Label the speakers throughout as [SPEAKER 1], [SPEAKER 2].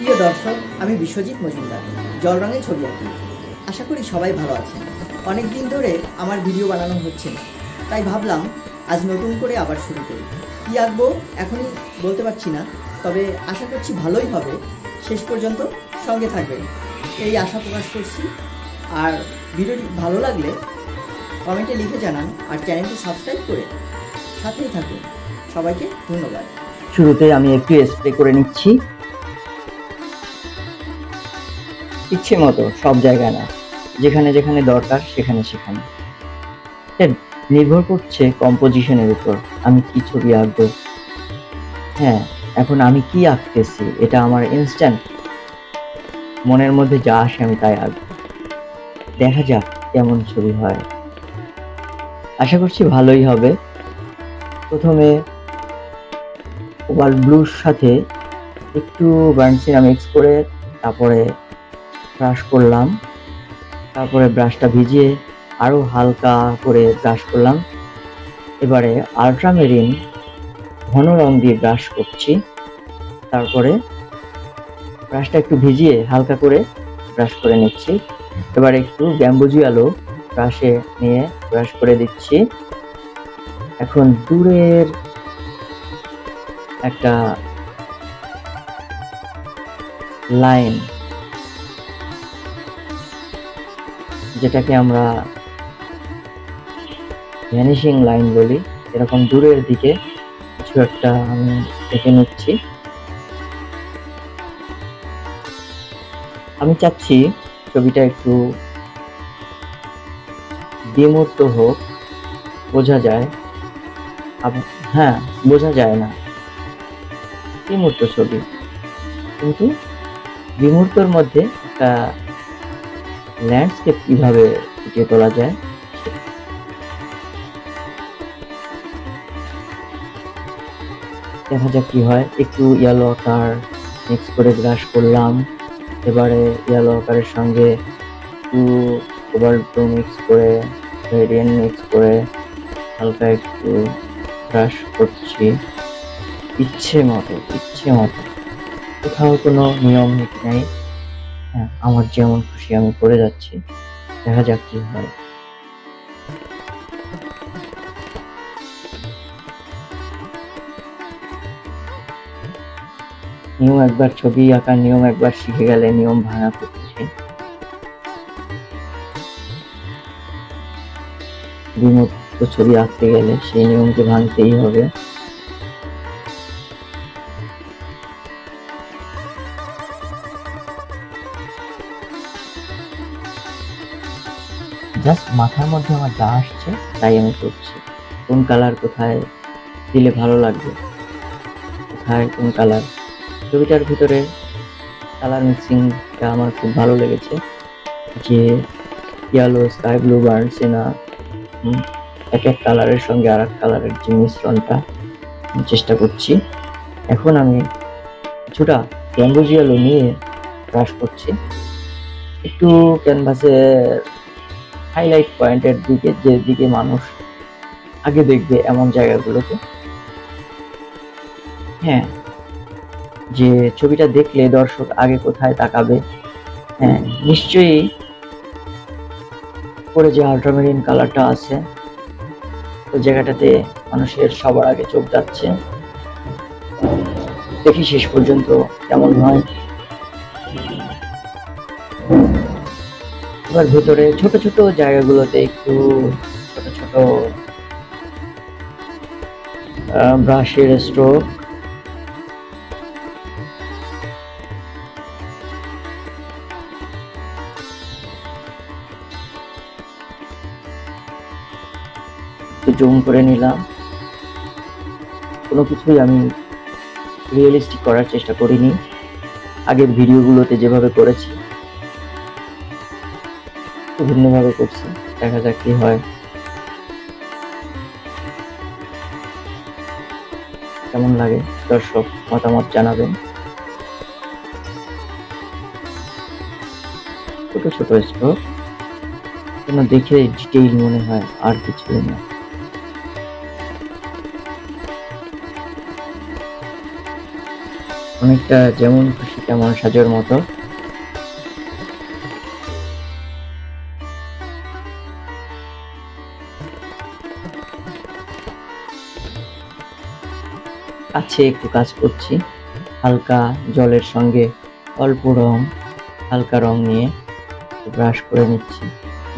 [SPEAKER 1] প্রিয় দর্শক, আমি বিশ্বজিৎ মজুমদার, জল রঙে ছবি আঁকি। আশা করি সবাই ভালো আছেন। অনেক দিন ধরে আমার ভিডিও বানানো হচ্ছে না, তাই ভাবলাম আজ নতুন করে আবার শুরু করি। কী আঁকবো এখনই বলতে পারছি না, তবে আশা করছি ভালোই হবে। শেষ পর্যন্ত সঙ্গে থাকবেন এই আশা প্রকাশ করছি। আর ভিডিওটি ভালো লাগলে কমেন্টে লিখে জানান, আর চ্যানেলটি সাবস্ক্রাইব করে সাথেই থাকুন। সবাইকে ধন্যবাদ।
[SPEAKER 2] শুরুতে আমি একটু স্প্রে করে নিচ্ছি, ইচ্ছে মতো, সব জায়গায় না, যেখানে যেখানে দরকার সেখানে সেখানে। নির্ভর করছে কম্পোজিশনের উপর আমি কি ছবি আঁকবো। হ্যাঁ, এখন আমি কি আঁকতেছি এটা আমার ইনস্ট্যান্ট, মনের মধ্যে যা আসে আমি তাই আঁকবো। দেখা যাক কেমন ছবি হয়, আশা করছি ভালোই হবে। প্রথমে ওভার ব্লুর সাথে একটু বার্নসিনা মিক্স করে তারপরে ব্রাশ করলাম, তারপরে ব্রাশটা ভিজিয়ে আরো হালকা করে ব্রাশ করলাম। এবারে আল্ট্রামেরিন ঘন রং দিয়ে ব্রাশ করছি, তারপরে ব্রাশটা একটু ভিজিয়ে হালকা করে ব্রাশ করে নিচ্ছি। এবার একটু গ্যাম্বুজিয়ালো ব্রাশে নিয়ে ব্রাশ করে দিচ্ছি। এখন দূরের একটা লাইন, যেটাকে আমরা ভ্যানিশিং লাইন বলি, এরকম দূরের দিকে কিছু একটা আমি এঁকে নিচ্ছি। আমি চাচ্ছি ছবিটা একটু বিমূর্ত হোক, বোঝা যায়। হ্যাঁ, বোঝা যায় না বিমূর্ত ছবি, কিন্তু বিমূর্তর মধ্যে একটা ল্যান্ডস্কেপ কিভাবে ফুটিয়ে তোলা যায়। দেখা যাক কি হয়। একটু ইয়েলো আকার মিক্স করে ব্রাশ করলাম। এবারে ইয়েলো আকারের সঙ্গে একটু কোবাল্ট ব্লু মিক্স করে, রেডিয়েন্ট মিক্স করে হালকা একটু ব্রাশ করছি ইচ্ছে মতো। কোথাও কোনো নিয়ম নীতি নেই, হ্যাঁ, আমার যেমন খুশি আমি করে যাচ্ছি। দেখা যাক কি হয়। নিয়ম একবার, ছবি আঁকার নিয়ম একবার শিখে গেলে নিয়ম ভাঙা করছে। বিমূর্ত ছবি আঁকতে গেলে সেই নিয়মকে ভাঙতেই হবে। জাস্ট মাথার মধ্যে আমার যা আসছে তাই আমি করছি। কোন কালার কোথায় দিলে ভালো লাগবে, কোথায় কোন কালার। ছবিটার ভিতরে কালার মিক্সিংটা আমার খুব ভালো লেগেছে, যে ইয়েলো, স্কাই ব্লু, বার্নসিনা, এক এক কালারের সঙ্গে আর এক কালারের যে মিশ্রণটা চেষ্টা করছি। এখন আমি কিছুটা গ্যাম্বুজিয়ালো নিয়ে ব্রাশ করছি একটু ক্যানভাসের হাইলাইট পয়েন্টের দিকে, যে দিকে মানুষ আগে দেখবে এমন জায়গাগুলোতে। হ্যাঁ, যে ছবিটা দেখলে দর্শক আগে কোথায় তাকাবে। হ্যাঁ, নিশ্চয়ই পরে যে আল্ট্রামেরিন কালারটা আছে ওই জায়গাটাতে মানুষের সবার আগে চোখ যাচ্ছে। দেখি শেষ পর্যন্ত কেমন হয়। এবার ভেতরে ছোট ছোট জায়গাগুলোতে একটু ছোট ছোট ব্রাশের স্ট্রোক, জুম করে নিলাম। কোনো কিছুই আমি রিয়েলিস্টিক করার চেষ্টা করিনি, আগের ভিডিওগুলোতে যেভাবে করেছি ভিন্নভাবে করছি। দেখা যাক কি হয়, কেমন লাগে। দর্শক মতামত জানাবেন। ছোট ছোট স্ট্রোক, যেন দেখে ডিটেইল মনে হয়, আর কিছুই না। অনেকটা যেমন খুশি তেমন সাজার মতো। কাছে একটু কাজ করছি, হালকা জলের সঙ্গে অল্প রং, হালকা রং নিয়ে ব্রাশ করে নিচ্ছি।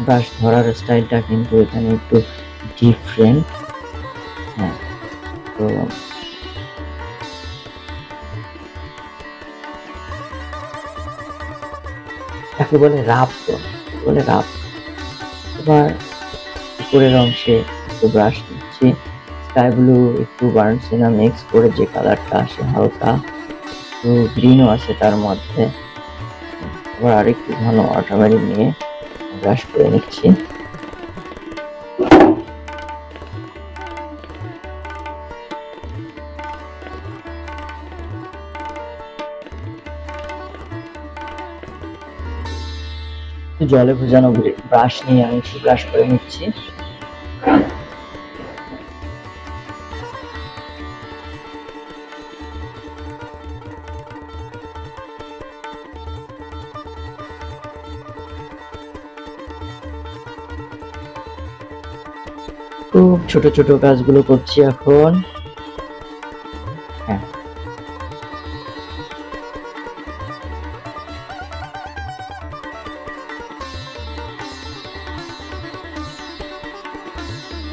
[SPEAKER 2] ব্রাশ ধরার স্টাইলটা কিন্তু এখানে একটু ডিফারেন্ট। হ্যাঁ, তো তাকে বলে রাফ, বলে রাফ। এবার উপরের অংশে একটু ব্রাশ নিচ্ছি, স্কাই ব্লু একটু বার্ন সিনা মিক্স করে যে কালারটা আসে, হালকা একটু গ্রিনও আছে তার মধ্যে। এবার আরেকটু ঘন অল্ট্রামারিন নিয়ে ব্রাশ করে নিচ্ছি। জলে ভেজানো ব্রাশ নিয়ে আমি একটু ব্রাশ করে নিচ্ছি। খুব ছোট ছোট কাজগুলো করছি এখন। হ্যাঁ,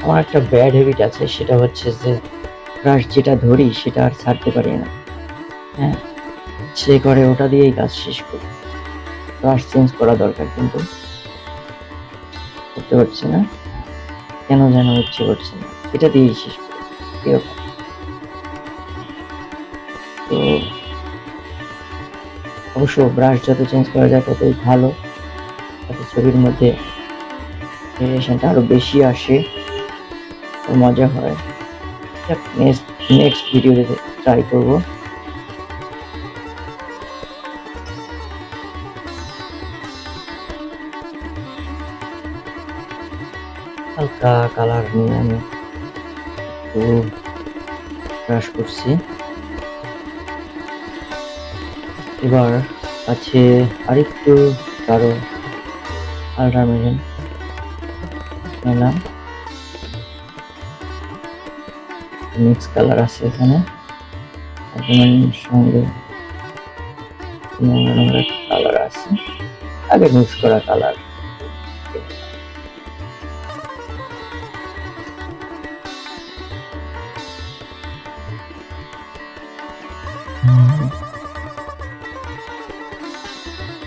[SPEAKER 2] আমার একটা ব্যাড হ্যাবিট আছে, সেটা হচ্ছে যে ব্রাশ যেটা ধরি সেটা আর ছাড়তে পারি না। হ্যাঁ, সে করে ওটা দিয়েই কাজ শেষ করি। ব্রাশ চেঞ্জ করা দরকার, কিন্তু করতে পারছি না, কেন যেন ইচ্ছে করছে না, এটা দিয়েই শেষ করি এরকম। তো অবশ্য ব্রাশ যত চেঞ্জ করা যায় ততই ভালো, তাতে ছবির মধ্যে ভেরিয়েশনটা আরো বেশি আসে, মজা হয়। নেক্সট ভিডিওতে ট্রাই করবো। হালকা কালার নিয়ে আমি একটু ব্রাশ করছি। এবার আছে আরেকটু গাঢ় আল্ট্রামারিন নিলাম, মিক্স কালার আছে এখানে, সঙ্গে কালার আছে, আগে মিক্স করা কালার।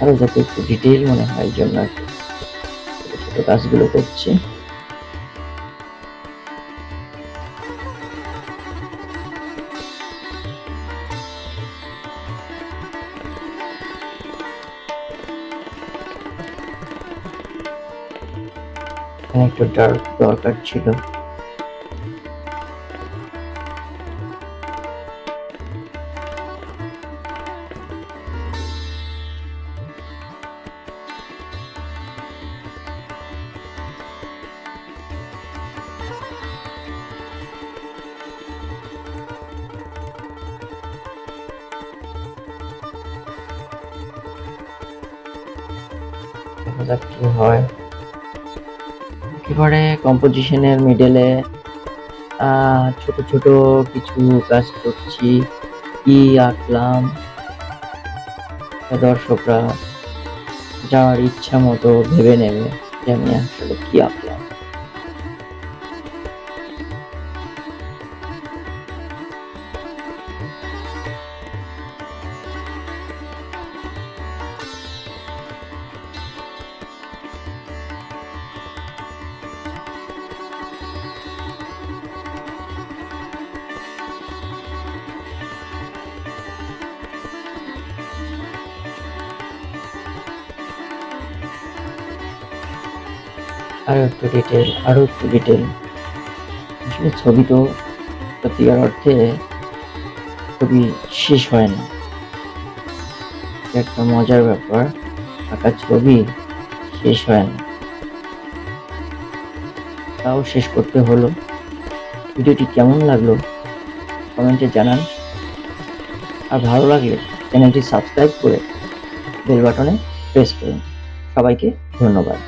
[SPEAKER 2] আরো যাতে একটু ডিটেইল মনে হয়, এই জন্য ছোট ছোট কাজগুলো করছি। একটু ডার্ক দরকার ছিল। দেখা যাক কি হয়। একেবারে কম্পোজিশনের মিডলে ছোট ছোট কিছু কাজ করছি। কি আঁকলাম দর্শকরা যাওয়ার ইচ্ছা মতো ভেবে নেবে যে আমি আসলে কি আঁকলাম। আরো একটু ডিটেল, আরো একটু ডিটেল। আসলে ছবি তো সত্যিকার অর্থে ছবি শেষ হয় না, একটা মজার ব্যাপার, আঁকা ছবি শেষ হয় না, তাও শেষ করতে হলো। ভিডিওটি কেমন লাগলো কমেন্টে জানান। আর ভালো লাগলে চ্যানেলটি সাবস্ক্রাইব করে বেল বাটনে প্রেস করুন। সবাইকে ধন্যবাদ।